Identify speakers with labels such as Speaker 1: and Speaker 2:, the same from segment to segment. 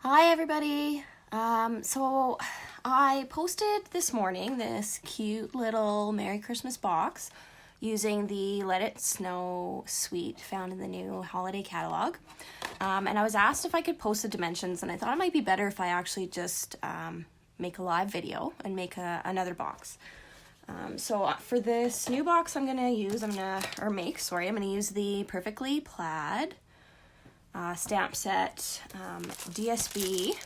Speaker 1: Hi everybody. So I posted this morning this cute little Merry Christmas box using the Let It Snow suite found in the new holiday catalog. And I was asked if I could post the dimensions, and I thought it might be better if I actually just make a live video and make another box. So for this new box I'm gonna use the Perfectly Plaid stamp set, DSB,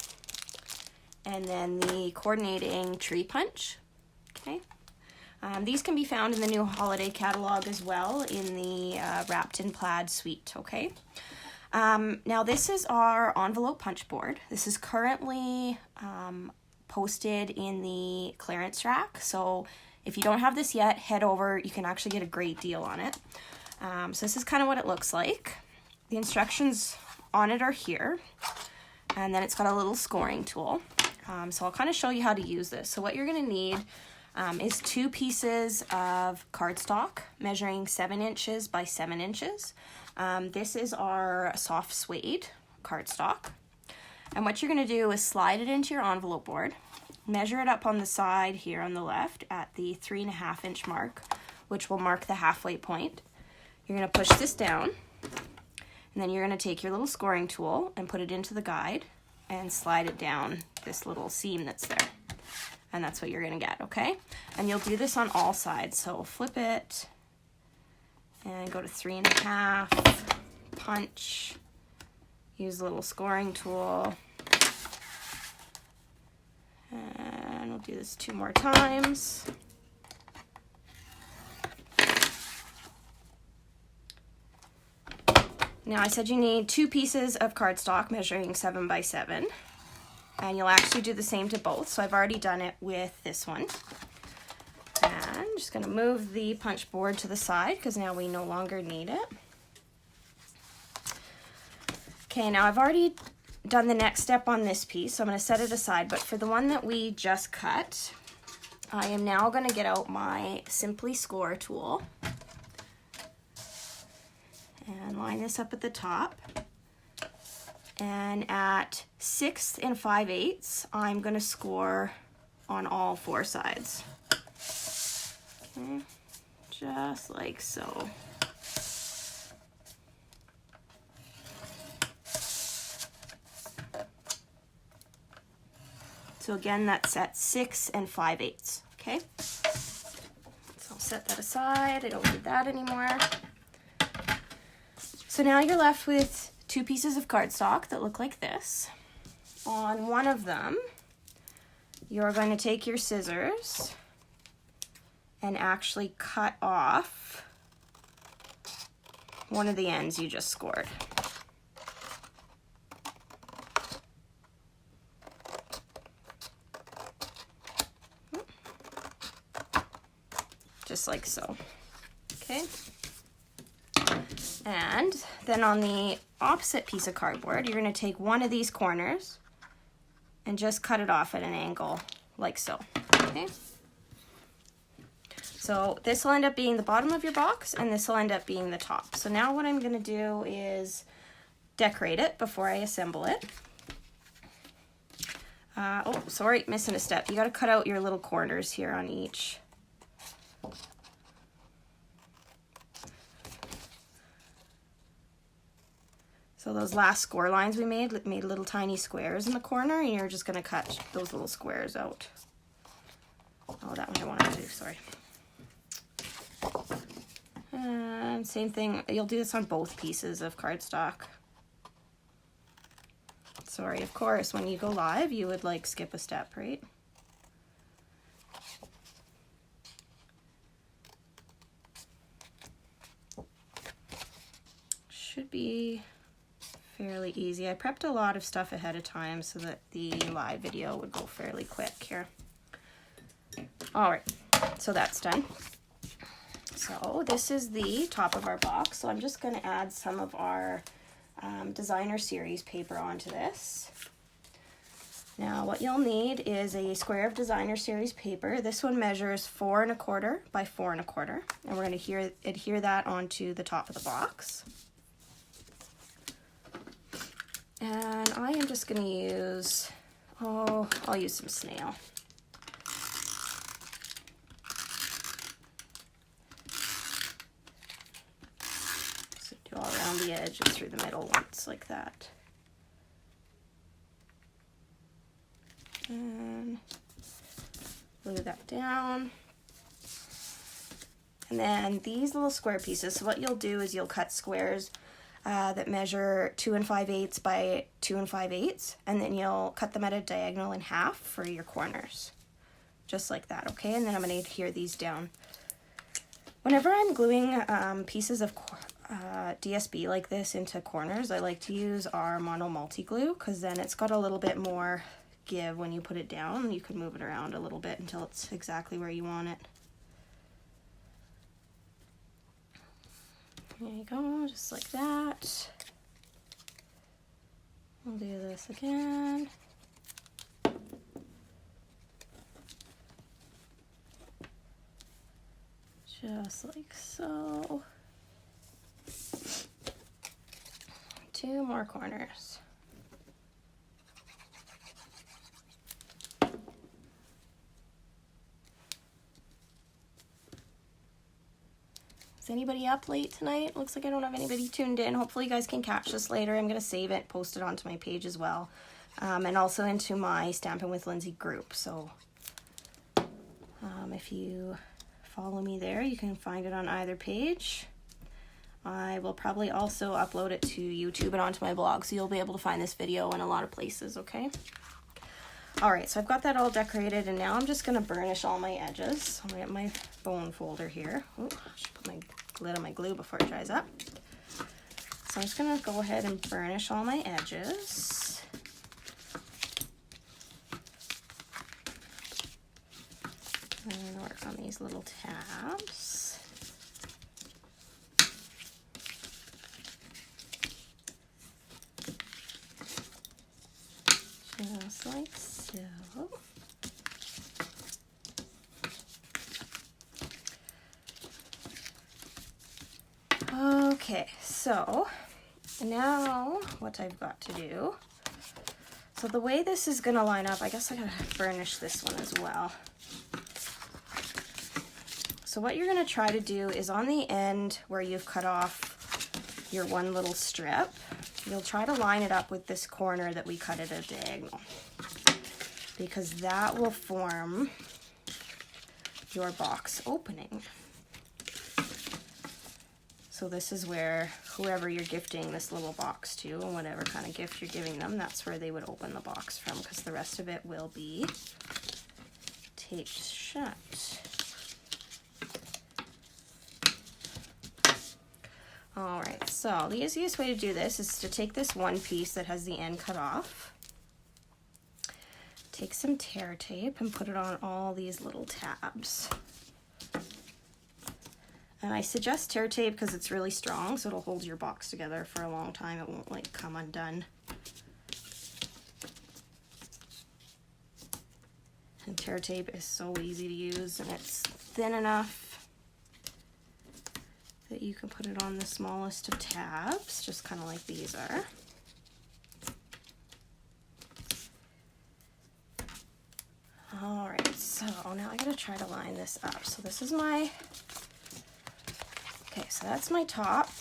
Speaker 1: and then the coordinating tree punch. Okay. These can be found in the new holiday catalog as well in the wrapped in plaid suite. Okay. Now this is our envelope punch board. This is currently posted in the clearance rack. So if you don't have this yet, head over. You can actually get a great deal on it. So this is kind of what it looks like. The instructions on it are here, and then it's got a little scoring tool. So I'll kind of show you how to use this. So what you're going to need is 2 pieces of cardstock measuring 7 inches by 7 inches. This is our soft suede cardstock. And what you're going to do is slide it into your envelope board, measure it up on the side here on the left at the 3.5 inch mark, which will mark the halfway point. You're going to push this down, and then you're going to take your little scoring tool and put it into the guide and slide it down this little seam that's there. And that's what you're going to get, okay? And you'll do this on all sides. So flip it and go to 3.5, punch, use the little scoring tool. And we'll do this 2 more times. Now I said you need 2 pieces of cardstock measuring 7 by 7, and you'll actually do the same to both. So I've already done it with this one. And I'm just going to move the punch board to the side because now we no longer need it. Okay, now I've already done the next step on this piece, so I'm going to set it aside. But for the one that we just cut, I am now going to get out my Simply Score tool and line this up at the top. And at 6 5/8, I'm going to score on all 4 sides. Okay, just like so. So again, that's at 6 5/8. Okay, so I'll set that aside. I don't need that anymore. So now you're left with 2 pieces of cardstock that look like this. On one of them, you're going to take your scissors and actually cut off one of the ends you just scored. Just like so. Okay. And then on the opposite piece of cardboard, you're going to take one of these corners and just cut it off at an angle like so. Okay. So this will end up being the bottom of your box, and this will end up being the top. So now what I'm going to do is decorate it before I assemble it. Oh, sorry, missing a step. You got to cut out your little corners here on each. So those last score lines we made little tiny squares in the corner, and you're just going to cut those little squares out. Oh, that one I wanted to do, sorry. And same thing, you'll do this on both pieces of cardstock. Sorry, of course, when you go live, you would like skip a step, right? Should be fairly easy. I prepped a lot of stuff ahead of time so that the live video would go fairly quick here. All right, so that's done. So this is the top of our box. So I'm just going to add some of our designer series paper onto this. Now what you'll need is a square of designer series paper. This one measures 4 1/4 by 4 1/4, and we're going to adhere that onto the top of the box. And I am just going to use, oh, I'll use some snail. So do all around the edge and through the middle once, like that. And glue that down. And then these little square pieces, so what you'll do is you'll cut squares that measure 2 5/8 by 2 5/8, and then you'll cut them at a diagonal in half for your corners. Just like that, okay? And then I'm going to adhere these down. Whenever I'm gluing pieces of DSB like this into corners, I like to use our mono multi-glue, because then it's got a little bit more give when you put it down. You can move it around a little bit until it's exactly where you want it. There you go, just like that. We'll do this again. Just like so. 2 more corners. Is anybody up late tonight? Looks like I don't have anybody tuned in. Hopefully you guys can catch this later. I'm going to save it, post it onto my page as well. And also into my Stampin' with Lindsay group. So if you follow me there, you can find it on either page. I will probably also upload it to YouTube and onto my blog, so you'll be able to find this video in a lot of places, okay? Alright, so I've got that all decorated, and now I'm just going to burnish all my edges. I'm going to get my bone folder here. Ooh, I should put my lid on my glue before it dries up. So I'm just going to go ahead and burnish all my edges. And work on these little tabs. Just like so. Okay, so now what I've got to do, so the way this is going to line up, I guess I gotta burnish this one as well. So what you're going to try to do is on the end where you've cut off your one little strip, you'll try to line it up with this corner that we cut at a diagonal, because that will form your box opening. So this is where whoever you're gifting this little box to, and whatever kind of gift you're giving them, that's where they would open the box from, because the rest of it will be taped shut. Alright, so the easiest way to do this is to take this one piece that has the end cut off, take some tear tape and put it on all these little tabs. And I suggest tear tape because it's really strong, so it'll hold your box together for a long time. It won't like come undone. And tear tape is so easy to use, and it's thin enough that you can put it on the smallest of tabs, just kind of like these are. All right, so now I gotta try to line this up. So this is my, okay, so that's my top.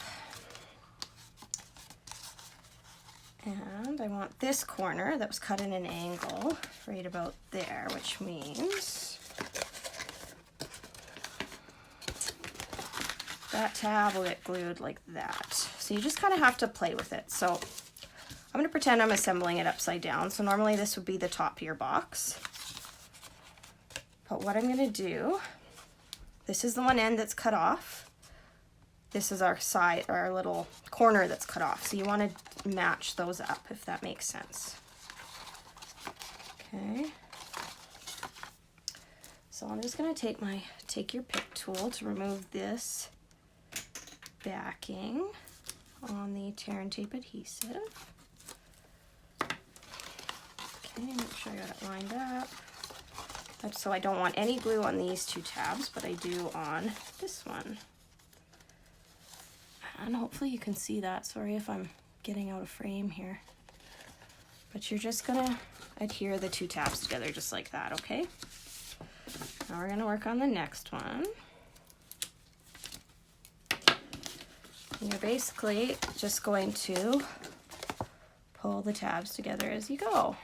Speaker 1: And I want this corner that was cut in an angle right about there, which means that tab will get glued like that. So you just kind of have to play with it. So I'm going to pretend I'm assembling it upside down. So normally this would be the top of your box. But what I'm going to do, this is the one end that's cut off. This is our side, our little corner that's cut off. So you want to match those up, if that makes sense. Okay. So I'm just going to take your pick tool to remove this backing on the tear and tape adhesive. Okay, make sure I got it lined up. So I don't want any glue on these two tabs, but I do on this one. And hopefully you can see that. Sorry if I'm getting out of frame here. But you're just gonna adhere the 2 tabs together just like that, okay? Now we're gonna work on the next one. And you're basically just going to pull the tabs together as you go.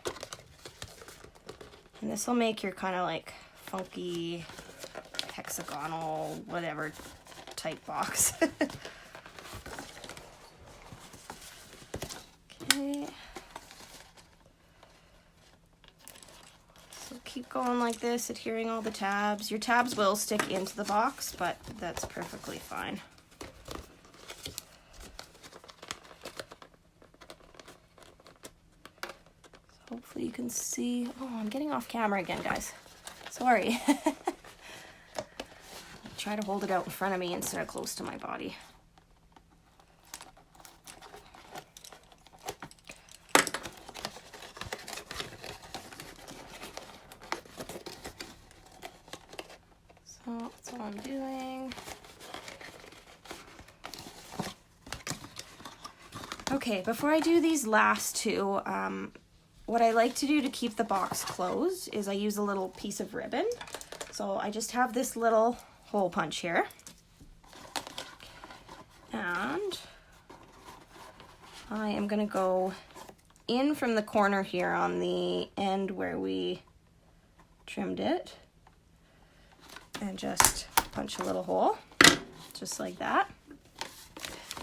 Speaker 1: And this will make your kind of like funky hexagonal whatever type box. Okay. So keep going like this, adhering all the tabs. Your tabs will stick into the box, but that's perfectly fine. So hopefully you can see. Oh, I'm getting off camera again, guys. Sorry. Try to hold it out in front of me instead of close to my body. So that's all I'm doing. Okay, before I do these last 2, what I like to do to keep the box closed is I use a little piece of ribbon. So I just have this little hole punch here. And I am going to go in from the corner here on the end where we trimmed it. And just punch a little hole, just like that.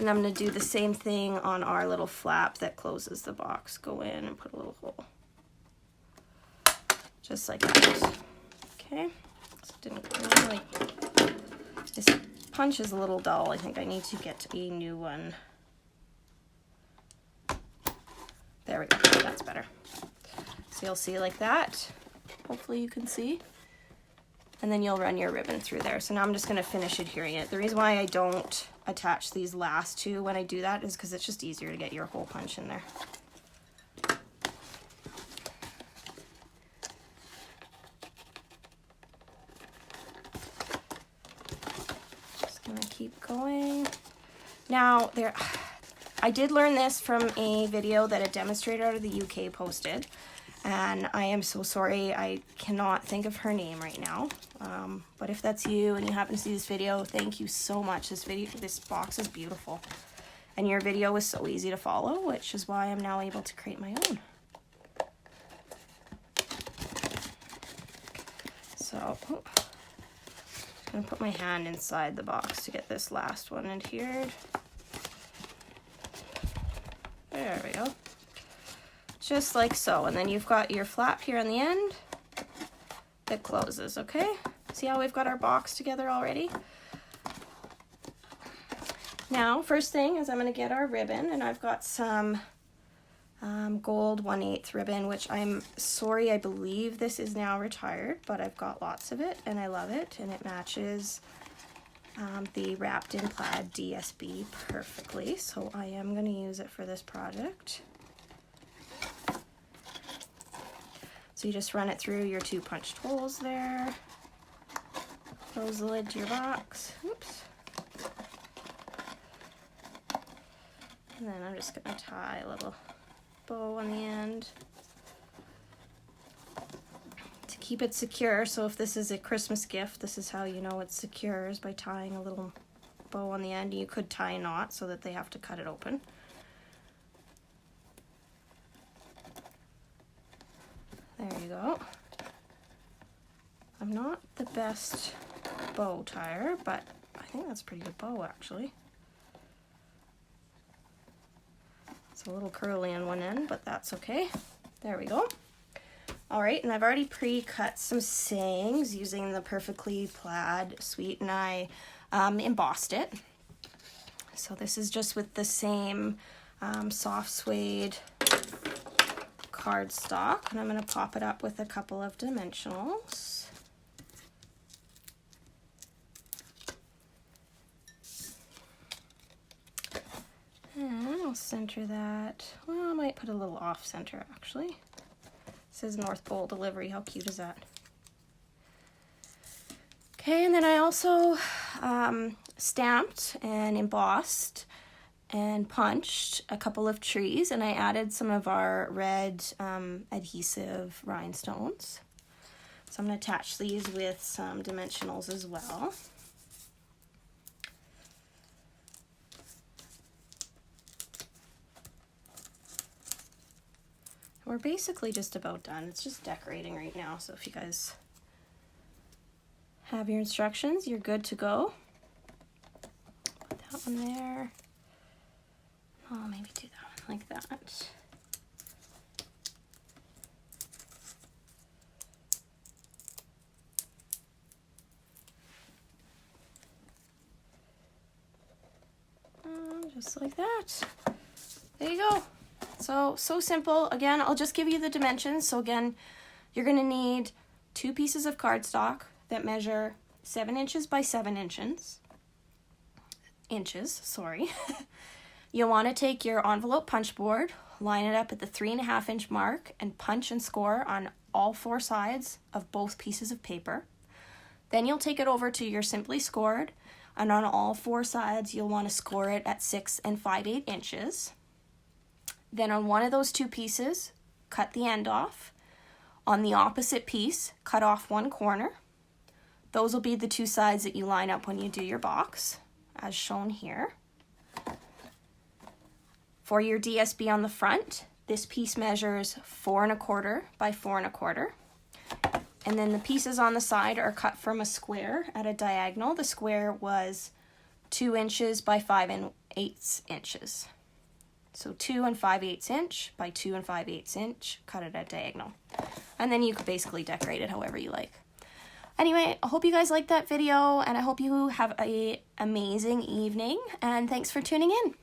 Speaker 1: And I'm going to do the same thing on our little flap that closes the box. Go in and put a little hole. Just like that. Okay. So didn't really... This punch is a little dull. I think I need to get a new one. There we go. That's better. So you'll see like that. Hopefully you can see. And then you'll run your ribbon through there. So now I'm just going to finish adhering it. The reason why I don't attach these last 2 when I do that is because it's just easier to get your hole punch in there. Just going to keep going. Now, I did learn this from a video that a demonstrator out of the UK posted. And I am so sorry, I cannot think of her name right now. But if that's you and you happen to see this video, thank you so much. This box is beautiful. And your video was so easy to follow, which is why I'm now able to create my own. So, I'm going to put my hand inside the box to get this last one adhered. There we go. Just like so. And then you've got your flap here on the end. It closes, okay? See how we've got our box together already? Now, first thing is I'm going to get our ribbon, and I've got some gold 1/8 ribbon, which I'm sorry, I believe this is now retired, but I've got lots of it, and I love it, and it matches the wrapped in plaid DSB perfectly, so I am going to use it for this project. So you just run it through your 2 punched holes there. Close the lid to your box. Oops. And then I'm just going to tie a little bow on the end to keep it secure. So if this is a Christmas gift, this is how you know it's secure, is by tying a little bow on the end. You could tie a knot so that they have to cut it open. There you go. I'm not the best bow tire, but I think that's a pretty good bow actually. It's a little curly on one end, but that's okay. There we go. All right, and I've already pre-cut some sayings using the Perfectly Plaid Suite, and I embossed it. So this is just with the same soft suede cardstock, and I'm going to pop it up with a couple of dimensionals. And I'll center that. Well, I might put a little off center actually. It says North Pole delivery. How cute is that? Okay, and then I also stamped and embossed and punched a couple of trees, and I added some of our red adhesive rhinestones. So I'm going to attach these with some dimensionals as well. We're basically just about done. It's just decorating right now, so if you guys have your instructions, you're good to go. Put that one there. Oh, maybe do that one like that. Just like that. There you go. So simple. Again, I'll just give you the dimensions. So again, you're going to need 2 pieces of cardstock that measure 7 inches by 7 inches. You'll want to take your envelope punch board, line it up at the 3.5 inch mark, and punch and score on all 4 sides of both pieces of paper. Then you'll take it over to your Simply Scored, and on all 4 sides you'll want to score it at 6 5/8 inches. Then on one of those 2 pieces, cut the end off. On the opposite piece, cut off 1 corner. Those will be the 2 sides that you line up when you do your box, as shown here. For your DSB on the front, this piece measures 4 1/4 by 4 1/4. And then the pieces on the side are cut from a square at a diagonal. The square was 2 inches by 5 1/8 inches. So 2 5/8 inch by 2 5/8 inch, cut it at diagonal. And then you could basically decorate it however you like. Anyway, I hope you guys liked that video, and I hope you have an amazing evening, and thanks for tuning in.